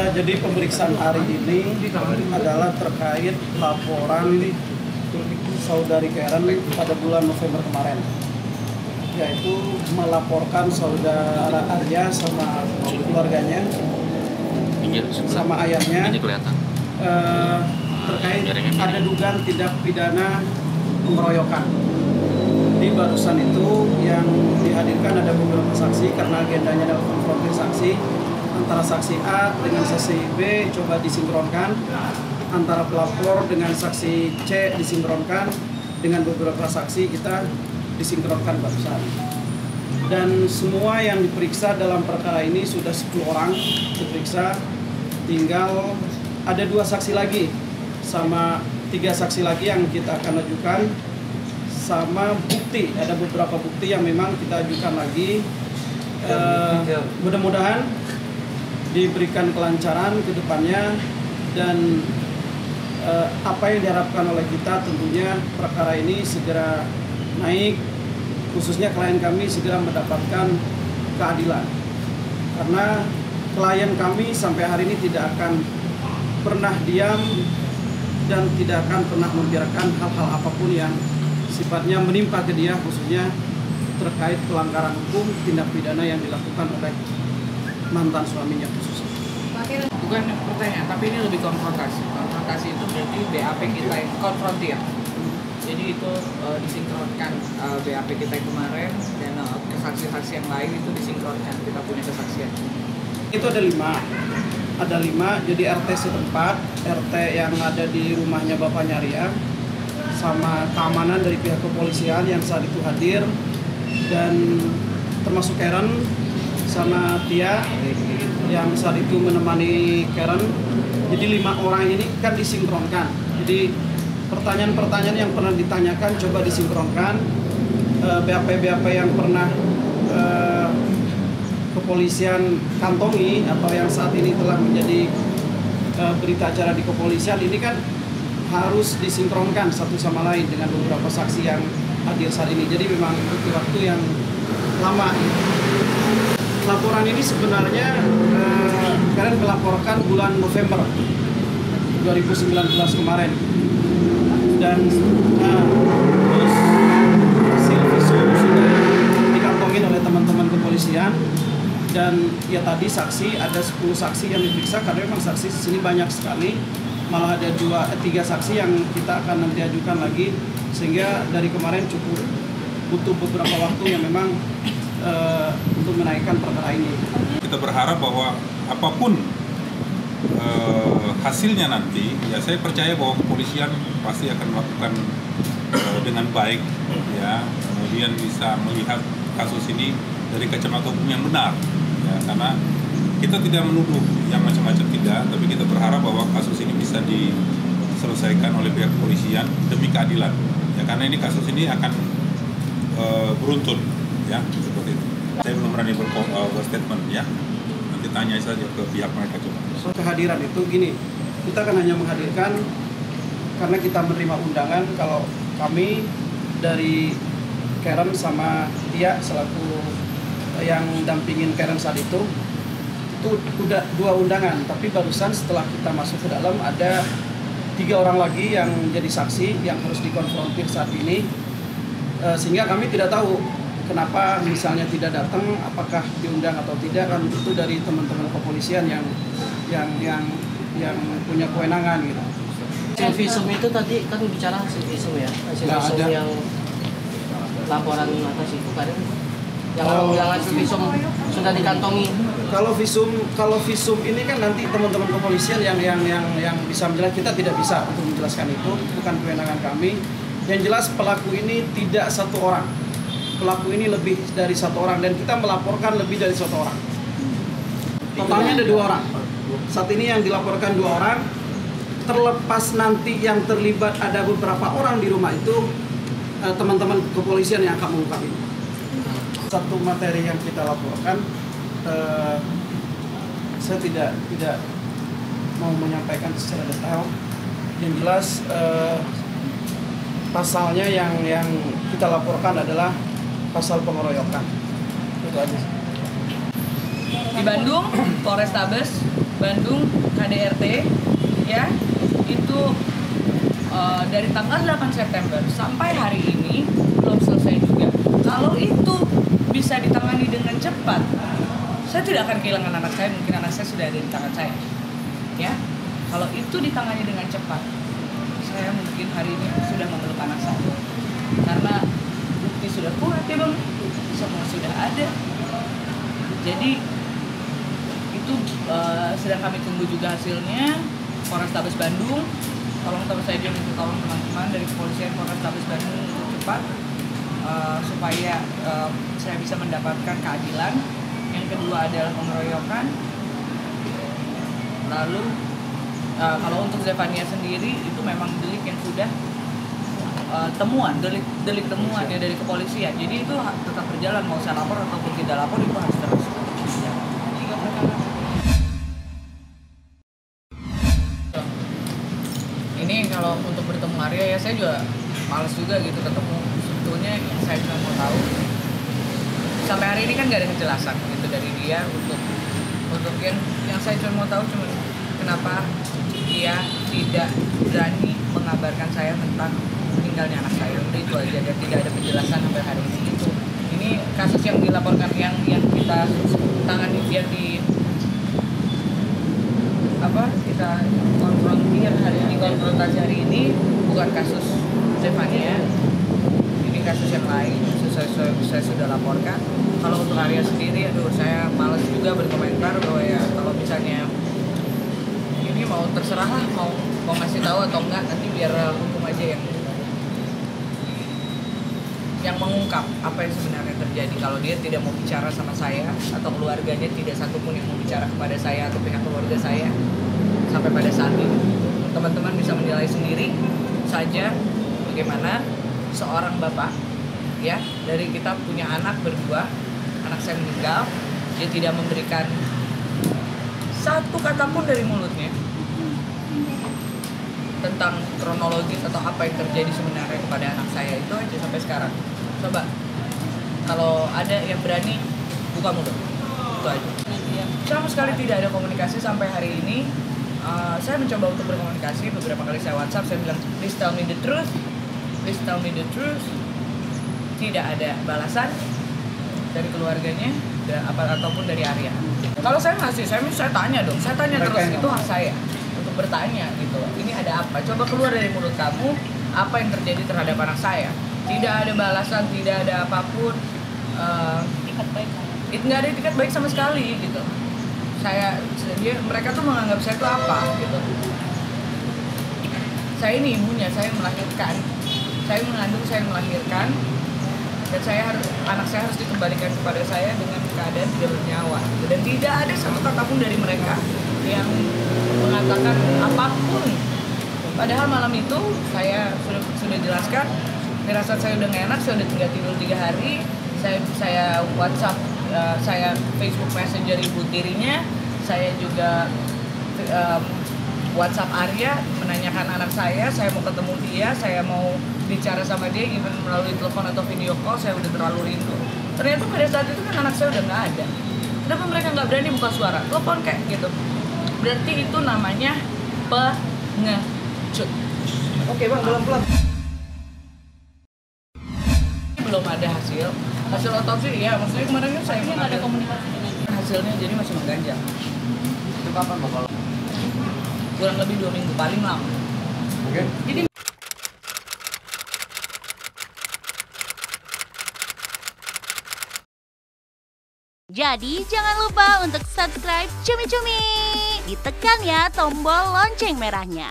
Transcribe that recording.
Jadi pemeriksaan hari ini adalah terkait laporan saudari Karen pada bulan November kemarin, yaitu melaporkan saudara Arya sama keluarganya, sama ayahnya, terkait ada dugaan tindak pidana pengeroyokan. Di barusan itu yang dihadirkan ada beberapa saksi karena agendanya adalah konfrontir saksi. Antara saksi A dengan saksi B coba disinkronkan, antara pelapor dengan saksi C disinkronkan, dengan beberapa saksi kita disinkronkan barusan. Dan semua yang diperiksa dalam perkara ini sudah 10 orang diperiksa, tinggal ada 2 saksi lagi sama 3 saksi lagi yang kita akan ajukan, sama bukti, ada beberapa bukti yang memang kita ajukan lagi. Mudah-mudahan diberikan kelancaran ke depannya, dan apa yang diharapkan oleh kita tentunya perkara ini segera naik, khususnya klien kami segera mendapatkan keadilan, karena klien kami sampai hari ini tidak akan pernah diam dan tidak akan pernah membiarkan hal-hal apapun yang sifatnya menimpa ke dia, khususnya terkait pelanggaran hukum, tindak pidana yang dilakukan oleh mantan suaminya khususnya. Bukan pertanyaan, tapi ini lebih konfrontasi. Konfrontasi itu berarti BAP kita yang konfrontir. Jadi itu disinkronkan BAP kita yang kemarin, dan saksi-saksi yang lain itu disinkronkan, kita punya kesaksian. Itu ada 5, jadi RT setempat, RT yang ada di rumahnya bapaknya Arya, sama keamanan dari pihak kepolisian yang saat itu hadir, dan termasuk Karen sama Tia yang saat itu menemani Karen. Jadi 5 orang ini kan disinkronkan. Jadi pertanyaan-pertanyaan yang pernah ditanyakan coba disinkronkan. BAP-BAP yang pernah kepolisian kantongi atau yang saat ini telah menjadi berita acara di kepolisian ini kan harus disinkronkan satu sama lain dengan beberapa saksi yang hadir saat ini. Jadi memang butuh waktu yang lama. Laporan ini sebenarnya kalian melaporkan bulan November 2019 kemarin, dan terus hasil visum sudah dikantongin oleh teman-teman kepolisian, dan ya tadi saksi ada 10 saksi yang diperiksa karena memang saksi di sini banyak sekali, malah ada 3 saksi yang kita akan nanti ajukan lagi, sehingga dari kemarin cukup butuh beberapa waktu yang memang untuk menaikkan perkara ini. Kita berharap bahwa apapun hasilnya nanti, ya saya percaya bahwa kepolisian pasti akan melakukan dengan baik, ya, kemudian bisa melihat kasus ini dari kacamata hukum yang benar, ya, karena kita tidak menuduh yang macam-macam, tidak, tapi kita berharap bahwa kasus ini bisa diselesaikan oleh pihak kepolisian demi keadilan, ya, karena ini kasus ini akan beruntun, ya, seperti itu. Saya belum berani berstatement, ya, nanti tanya saja ke pihak mereka coba. So, kehadiran itu gini, kita kan hanya menghadirkan karena kita menerima undangan. Kalau kami dari Karen sama Tia selaku yang dampingin Karen saat itu udah 2 undangan, tapi barusan setelah kita masuk ke dalam ada 3 orang lagi yang jadi saksi yang harus dikonfrontir saat ini, sehingga kami tidak tahu kenapa misalnya tidak datang, apakah diundang atau tidak, kan itu dari teman-teman kepolisian yang punya kewenangan gitu. Hasil visum itu tadi kan bicara hasil visum ya, hasil visum yang laporan atas itu kan yang hasil visum sudah dikantongi. Kalau visum ini kan nanti teman-teman kepolisian yang bisa menjelaskan, kita tidak bisa untuk menjelaskan itu, bukan kewenangan kami. Yang jelas pelaku ini tidak 1 orang. Pelaku ini lebih dari 1 orang, dan kita melaporkan lebih dari 1 orang. Totalnya ada 2 orang. Saat ini yang dilaporkan 2 orang. Terlepas nanti yang terlibat ada beberapa orang di rumah itu, teman-teman kepolisian yang akan mengungkap ini. Satu materi yang kita laporkan, saya tidak mau menyampaikan secara detail. Yang jelas pasalnya yang kita laporkan adalah pasal pengeroyokan. Itu aja. Di Bandung, Polrestabes Bandung KDRT ya, itu dari tanggal 8 September sampai hari ini belum selesai juga. Kalau itu bisa ditangani dengan cepat, saya tidak akan kehilangan anak saya. Mungkin anak saya sudah ada di tangan saya ya. Kalau itu ditangani dengan cepat, saya mungkin hari ini sudah memeluk anak saya, karena bukti sudah kuat ya Bang, semua sudah ada. Jadi itu sedang kami tunggu juga hasilnya. Polrestabes Bandung, tolong terus saja minta tolong teman-teman dari kepolisian Polrestabes Bandung untuk cepat supaya saya bisa mendapatkan keadilan. Yang kedua adalah pengeroyokan. Lalu kalau untuk Zefania sendiri itu memang delik yang sudah temuan, delik temuan ya dari kepolisian. Jadi itu tetap berjalan, mau saya lapor ataupun tidak lapor itu harus terus berjalan. Ini kalau untuk bertemu Arya ya saya juga males juga gitu ketemu. Sebetulnya yang saya cuma mau tahu sampai hari ini kan nggak ada kejelasan gitu dari dia untuk yang saya cuma mau tahu cuma kenapa dia tidak berani mengabarkan saya tentang meninggalnya anak saya. Udah itu aja, dan tidak ada penjelasan sampai hari ini. Ini kasus yang dilaporkan yang kita tangani, yang kita konfrontasi hari ini bukan kasus Zefania. Ini kasus yang lain, saya sudah laporkan. Kalau untuk Arya sendiri, saya malas juga berkomentar bahwa ya kalau misalnya ini mau terserah lah, mau ngasih tahu atau enggak, nanti biar hukum aja yang mengungkap apa yang sebenarnya terjadi. Kalau dia tidak mau bicara sama saya atau keluarganya, tidak satupun yang mau bicara kepada saya atau pihak keluarga saya sampai pada saat ini, teman-teman bisa menilai sendiri saja bagaimana seorang bapak ya, dari kita punya anak berdua, anak saya meninggal, dia tidak memberikan satu kata pun dari mulutnya tentang kronologis atau apa yang terjadi sebenarnya kepada anak saya. Itu aja sampai sekarang. Coba kalau ada yang berani buka mulut, itu aja. Sama sekali tidak ada komunikasi sampai hari ini. Saya mencoba untuk berkomunikasi, beberapa kali saya WhatsApp, saya bilang please tell me the truth, please tell me the truth. Tidak ada balasan dari keluarganya ataupun dari Arya. Kalau saya ngasih, saya tanya dong, saya tanya terus, itu hak saya untuk bertanya gitu. Ini ada apa? Coba keluar dari mulut kamu, apa yang terjadi terhadap anak saya? Tidak ada balasan, tidak ada apapun. Itikat baik. Itu nggak ada itikat baik sama sekali gitu. Mereka tuh menganggap saya itu apa gitu. Saya ini ibunya, saya melahirkan, saya mengandung, saya melahirkan, dan anak saya harus dikembalikan kepada saya dengan keadaan tidak bernyawa. Dan tidak ada satu kata pun dari mereka yang mengatakan apapun. Padahal malam itu saya sudah jelaskan, firasat saya udah gak enak, saya udah tinggal tidur 3 hari. Saya WhatsApp, saya Facebook Messenger ibu tirinya, saya juga WhatsApp Arya menanyakan anak saya mau ketemu dia, saya mau bicara sama dia, even melalui telepon atau video call, saya udah terlalu rindu. Ternyata pada saat itu kan anak saya udah nggak ada. Kenapa mereka nggak berani buka suara? Telepon kayak gitu. Berarti itu namanya pengecut. Oke Bang, pelan-pelan. Belum ada hasil otopsi ya, maksudnya kemarin kan saya nggak ada komunikasi dengan hasilnya, jadi masih mengganjal. Itu kapan bakal? Kurang lebih 2 minggu paling lama. Oke. Jadi jangan lupa untuk subscribe Cumi Cumi. Ditekan ya tombol lonceng merahnya.